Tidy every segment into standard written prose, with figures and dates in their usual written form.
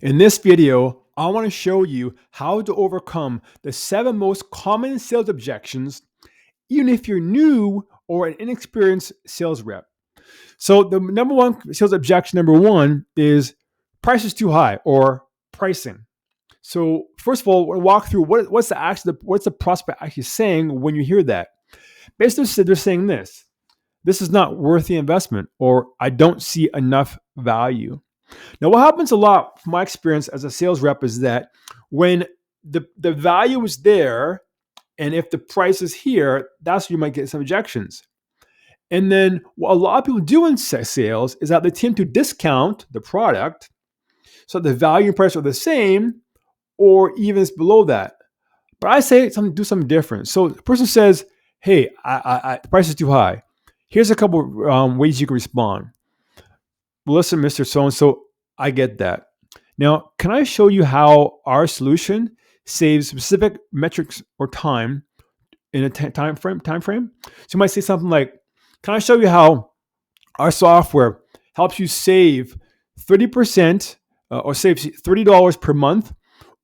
In this video, I want to show you how to overcome the 7 most common sales objections, even if you're new or an inexperienced sales rep. So, the number one sales objection, number one, is price is too high or pricing. So, first of all, we'll walk through what's the prospect actually saying when you hear that. Basically, they're saying this is not worth the investment, or I don't see enough value. Now, what happens a lot from my experience as a sales rep is that when the value is there, and if the price is here, that's where you might get some objections. And then what a lot of people do in sales is that they tend to discount the product so the value and price are the same or even it's below that. But I say do something different. So the person says, hey, the price is too high. Here's a couple ways you can respond. Well, listen, Mr. So-and-so, I get that. Now, can I show you how our solution saves specific metrics or time in a time frame? So you might say something like, can I show you how our software helps you save 30% or save $30 per month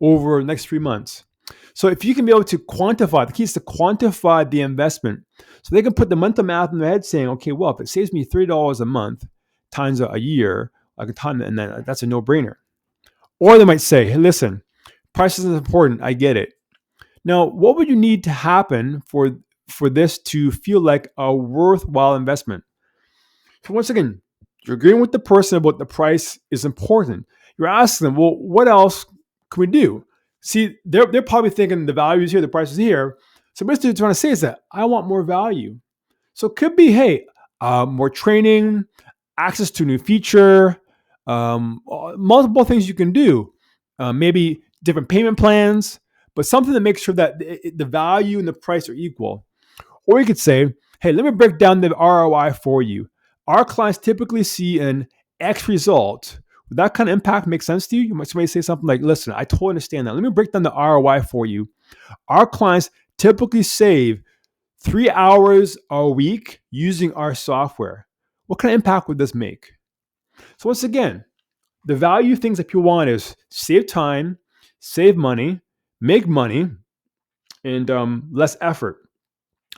over the next 3 months? So if you can be able to quantify, the key is to quantify the investment. So they can put the mental math in their head saying, okay, well, if it saves me $30 a month times a year, like a ton, and then that's a no-brainer. Or they might say, hey, listen, price is important. I get it. Now, what would you need to happen for this to feel like a worthwhile investment? So once again, you're agreeing with the person about the price is important. You're asking them, well, what else can we do? See, they're probably thinking the value is here, the price is here. So basically what they're trying to say is that I want more value. So it could be, hey, more training, access to a new feature, multiple things you can do. Maybe different payment plans, but something that makes sure that the value and the price are equal. Or you could say, hey, let me break down the ROI for you. Our clients typically see an X result. Would that kind of impact make sense to you? You might say something like, listen, I totally understand that. Let me break down the ROI for you. Our clients typically save 3 hours a week using our software. What kind of impact would this make? So once again, the value things that people want is save time, save money, make money, and less effort.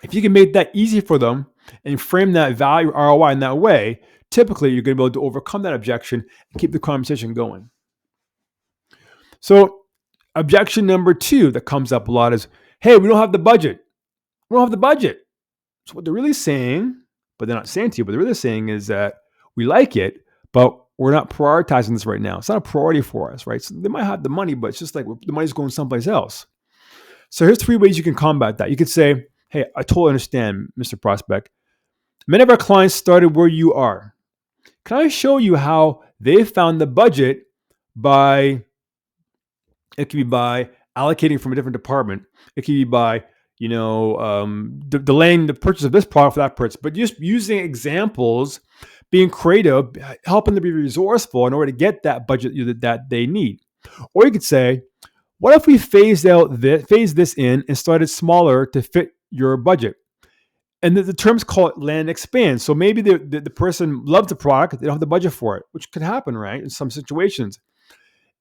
If you can make that easy for them and frame that value ROI in that way, typically you're going to be able to overcome that objection and keep the conversation going. So objection number 2 that comes up a lot is, hey, we don't have the budget. We don't have the budget. So what they're really saying, but they're not saying to you, but they're really saying is that we like it, but we're not prioritizing this right now. It's not a priority for us, right? So they might have the money, but it's just like the money's going someplace else. So here's 3 ways you can combat that. You could say, hey, I totally understand, Mr. Prospect. Many of our clients started where you are. Can I show you how they found the budget it could be by allocating from a different department. It could be by, delaying the purchase of this product for that purchase, but just using examples, being creative, helping them be resourceful in order to get that budget that they need. Or you could say, what if we phased this in and started smaller to fit your budget? And the terms call it land and expand. So maybe the person loves the product, they don't have the budget for it, which could happen, right, in some situations.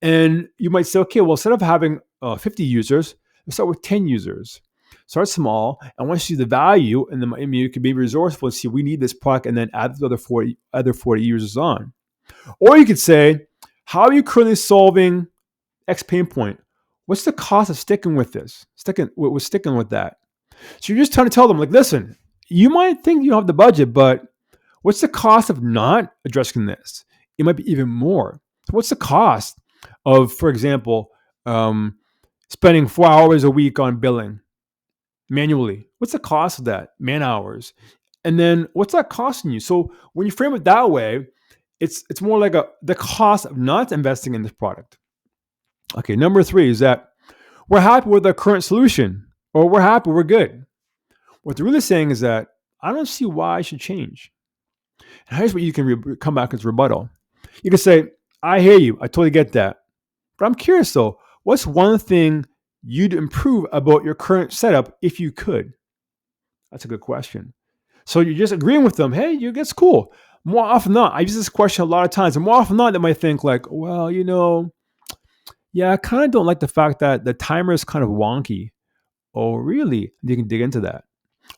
And you might say, okay, well, instead of having 50 users, let's start with 10 users. Start small, and once you see the value, and then you can be resourceful and see we need this product, and then add the other 40 users on. Or you could say, how are you currently solving X pain point? What's the cost of sticking with this? Sticking with that. So you're just trying to tell them, like, listen, you might think you have the budget, but what's the cost of not addressing this? It might be even more. So what's the cost of, for example, spending 4 hours a week on billing manually? What's the cost of that? Man hours. And then what's that costing you? So when you frame it that way, it's more like the cost of not investing in this product. Okay, number 3 is that we're happy with our current solution, or we're good. What they're really saying is that I don't see why I should change. And here's what you can come back as rebuttal. You can say, I hear you. I totally get that. But I'm curious though, what's one thing you'd improve about your current setup if you could? That's a good question. So you're just agreeing with them. Hey, that's cool. More often than not, I use this question a lot of times. And more often than not, they might think like, well, Yeah, I kind of don't like the fact that the timer is kind of wonky. Oh, really? You can dig into that.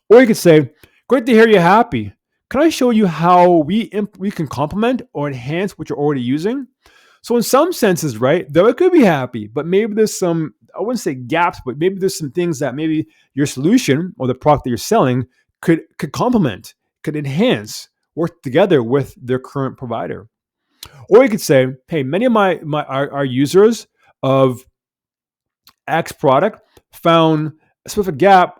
Or you could say, great to hear you're happy. Can I show you how we can complement or enhance what you're already using? So in some senses, right, though it could be happy, but maybe there's some, I wouldn't say gaps, but maybe there's some things that maybe your solution or the product that you're selling could complement, could enhance, work together with their current provider. Or you could say, hey, many of our users of X product found a specific gap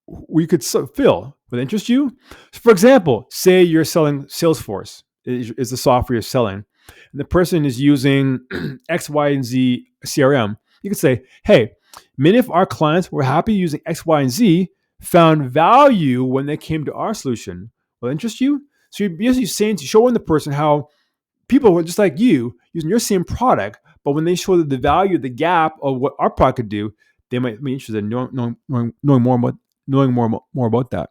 we could fill. Would it interest you? So for example, say you're selling Salesforce is the software you're selling, and the person is using X, Y, and Z CRM. You could say, hey, many of our clients were happy using X, Y, and Z, found value when they came to our solution. Will it interest you? So you're basically saying, showing the person how people were just like you using your same product, but when they show the value, the gap of what our product could do, they might be interested in knowing more about that.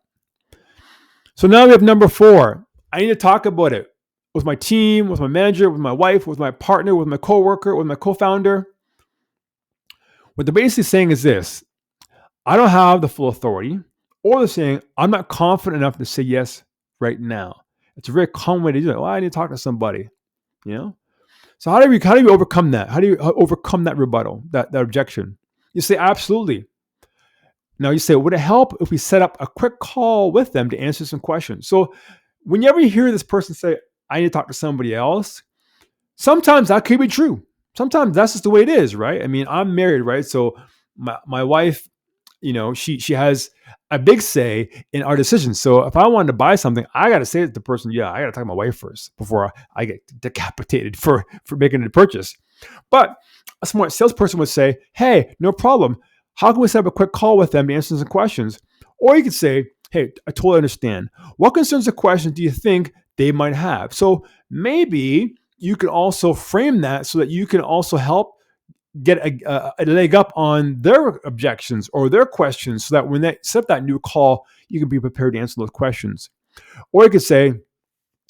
So now we have number 4. I need to talk about it with my team, with my manager, with my wife, with my partner, with my coworker, with my co-founder. What they're basically saying is this: I don't have the full authority, or they're saying I'm not confident enough to say yes right now. It's a very common way to do it. Well, I need to talk to somebody, you know. So how do we overcome that? How do you overcome that rebuttal, that objection? You say absolutely. Now you say, would it help if we set up a quick call with them to answer some questions? So whenever you hear this person say, I need to talk to somebody else, sometimes that could be true. Sometimes that's just the way it is, right? I mean, I'm married, right? So my wife, she has a big say in our decisions. So if I wanted to buy something, I got to say to the person, yeah, I got to talk to my wife first before I get decapitated for making the purchase. But a smart salesperson would say, hey, no problem. How can we set up a quick call with them to answer some questions? Or you could say, hey, I totally understand. What concerns or questions do you think they might have? So maybe you can also frame that so that you can also help get a leg up on their objections or their questions so that when they set up that new call, you can be prepared to answer those questions. Or you could say,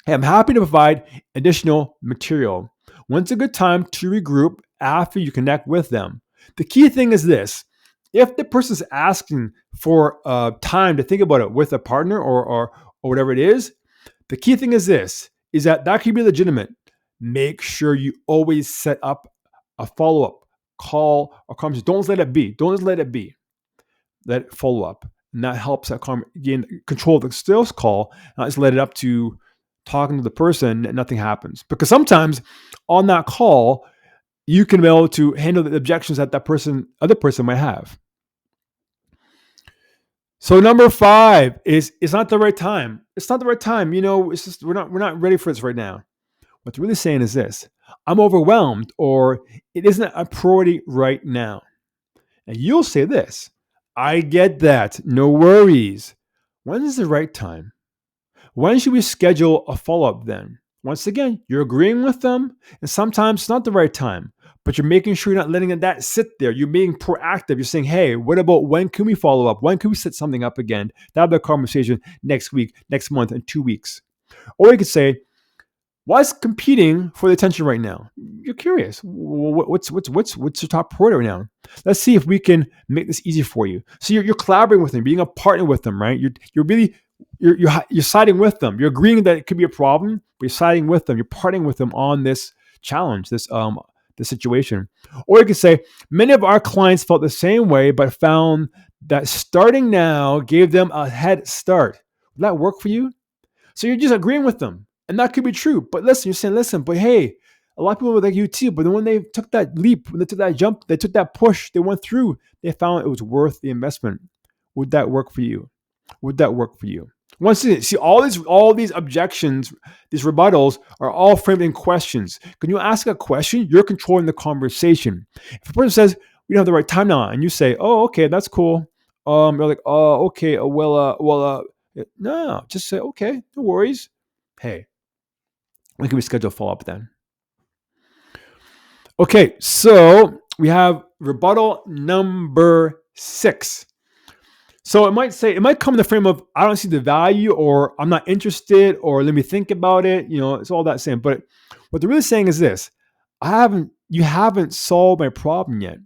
hey, I'm happy to provide additional material. When's a good time to regroup after you connect with them? The key thing is this: if the person's asking for time to think about it with a partner or whatever it is, the key thing is this: is that could be legitimate. Make sure you always set up a follow-up call or conversation. Don't let it be. Don't just let it be. Let it follow up. And that helps that gain control of the sales call, not just let it up to talking to the person and nothing happens. Because sometimes on that call, you can be able to handle the objections that other person might have. So number 5 is it's not the right time. It's not the right time. It's just we're not ready for this right now. What they're really saying is this: I'm overwhelmed, or it isn't a priority right now. And you'll say this: I get that. No worries. When is the right time? When should we schedule a follow-up then? Once again, you're agreeing with them, and sometimes it's not the right time, but you're making sure you're not letting that sit there. You're being proactive. You're saying, hey, what about when can we follow up? When can we set something up again? That'll be a conversation next week, next month, in 2 weeks. Or you could say, what's competing for the attention right now? You're curious. What's your top priority right now? Let's see if we can make this easy for you. So you're collaborating with them, being a partner with them, right? You're siding with them. You're agreeing that it could be a problem, but you're siding with them. You're partnering with them on this challenge, this situation. Or you could say, many of our clients felt the same way, but found that starting now gave them a head start. Will that work for you? So you're just agreeing with them. And that could be true. But listen, you're saying, listen, but hey, a lot of people were like you too. But then when they took that leap, when they took that jump, they took that push, they went through, they found it was worth the investment. Would that work for you? Would that work for you? Once again, see, all these objections, these rebuttals are all framed in questions. When you ask a question, you're controlling the conversation. If a person says, we don't have the right time now, and you say, oh, okay, that's cool. You're like, oh, okay, no, just say, okay, no worries. Hey, when can we schedule a follow-up then? Okay, so we have rebuttal number 6. So it might come in the frame of, I don't see the value, or I'm not interested, or let me think about it. It's all that same. But what they're really saying is this: I haven't you haven't solved my problem yet.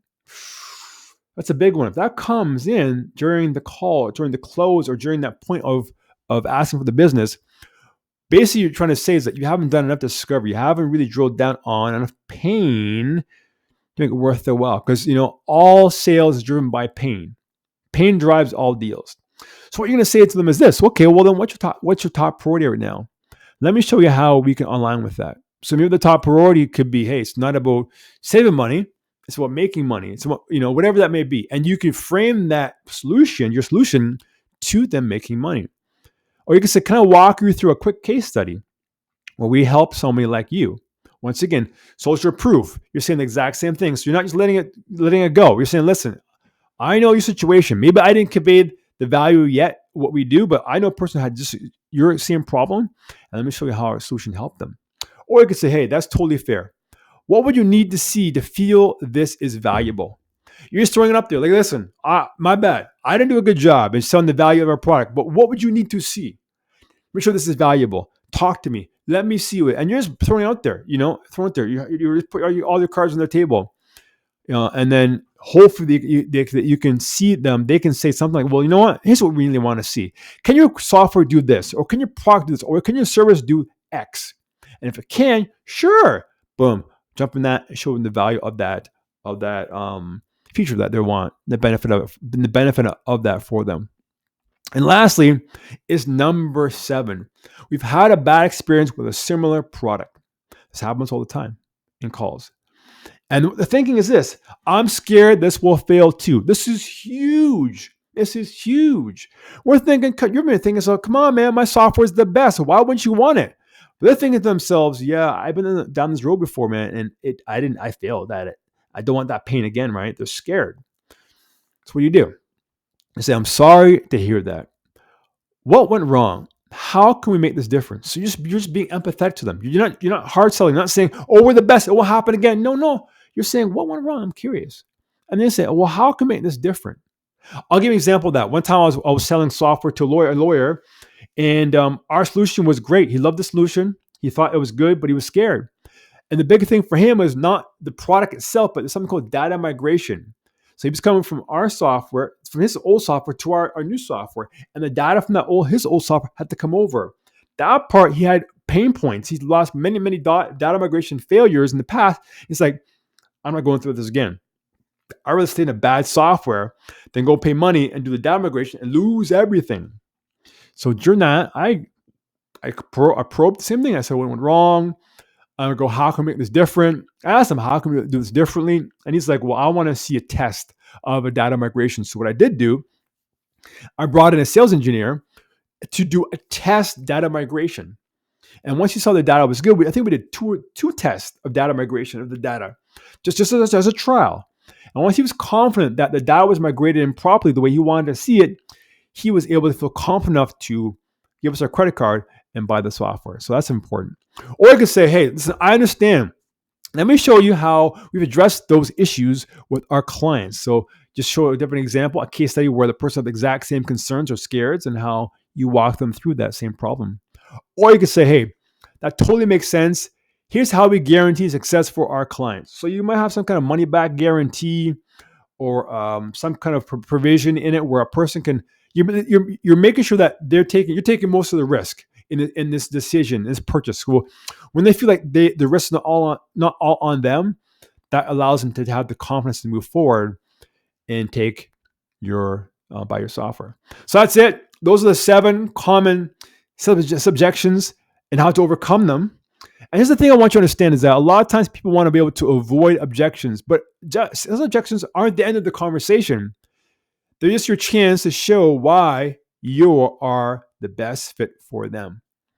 That's a big one. If that comes in during the call, during the close, or during that point of asking for the business, basically you're trying to say is that you haven't done enough discovery. You haven't really drilled down on enough pain to make it worth the while. Because all sales is driven by pain. Pain drives all deals. So what you're going to say to them is this: okay, well then what's your top priority right now? Let me show you how we can align with that. So maybe the top priority could be, hey, it's not about saving money. It's about making money. It's about, whatever that may be. And you can frame that solution, your solution, to them making money. Or you can say, can I walk you through a quick case study where we help somebody like you? Once again, social proof. You're saying the exact same thing. So you're not just letting it go. You're saying, listen, I know your situation. Maybe I didn't convey the value yet, what we do, but I know a person had just your same problem, and let me show you how our solution helped them. Or you could say, hey, that's totally fair. What would you need to see to feel this is valuable? You're just throwing it up there. Like, listen, my bad. I didn't do a good job in selling the value of our product, but what would you need to see? Make sure this is valuable. Talk to me. Let me see it. And you're just throwing it out there, throwing it there. You just put all your cards on the table. And then hopefully you can see them. They can say something like, well, you know what? Here's what we really want to see. Can your software do this? Or can your product do this? Or can your service do X? And if it can, sure. Boom. Jump in that and show them the value of that feature that they want, the benefit of that for them. And lastly is number 7. We've had a bad experience with a similar product. This happens all the time in calls. And the thinking is this: I'm scared this will fail too. This is huge. You're thinking, so come on, man, my software is the best. Why wouldn't you want it? But they're thinking to themselves, yeah, I've been down this road before, man, and I failed at it. I don't want that pain again, right? They're scared. So what do? You say, I'm sorry to hear that. What went wrong? How can we make this difference? So you're just being empathetic to them. You're not hard selling. You're not saying, oh, we're the best. It will happen again. No. You're saying, what went wrong? I'm curious. And then say, well, how can we make this different? I'll give you an example of that. One time I was selling software to a lawyer, and our solution was great. He loved the solution. He thought it was good, but he was scared. And the big thing for him was not the product itself, but there's something called data migration. So he was coming from our software, from his old software to our new software. And the data from his old software had to come over. That part, he had pain points. He's lost many data migration failures in the past. It's like, I'm not going through this again. I'd rather stay in a bad software than go pay money and do the data migration and lose everything. So during that, I probed the same thing. I said, what went wrong? I would go, how can we make this different? I asked him, how can we do this differently? And he's like, well, I want to see a test of a data migration. So what I did do, I brought in a sales engineer to do a test data migration. And once he saw the data was good, I think we did two tests of data migration of the data, just as a trial. And once he was confident that the data was migrated in properly the way he wanted to see it, he was able to feel confident enough to give us our credit card and buy the software. So that's important. Or you could say, hey, listen, I understand. Let me show you how we've addressed those issues with our clients. So just show a different example, a case study where the person had the exact same concerns or scares and how you walk them through that same problem. Or you could say, hey, that totally makes sense. Here's how we guarantee success for our clients. So you might have some kind of money back guarantee or some kind of provision in it where a person can, you're making sure that you're taking most of the risk in this decision, this purchase. Well, when they feel like the risk is not all on them, that allows them to have the confidence to move forward and take buy your software. So that's it. Those are the 7 common objections and how to overcome them. And here's the thing I want you to understand is that a lot of times people want to be able to avoid objections, but those objections aren't the end of the conversation. They're just your chance to show why you are the best fit for them.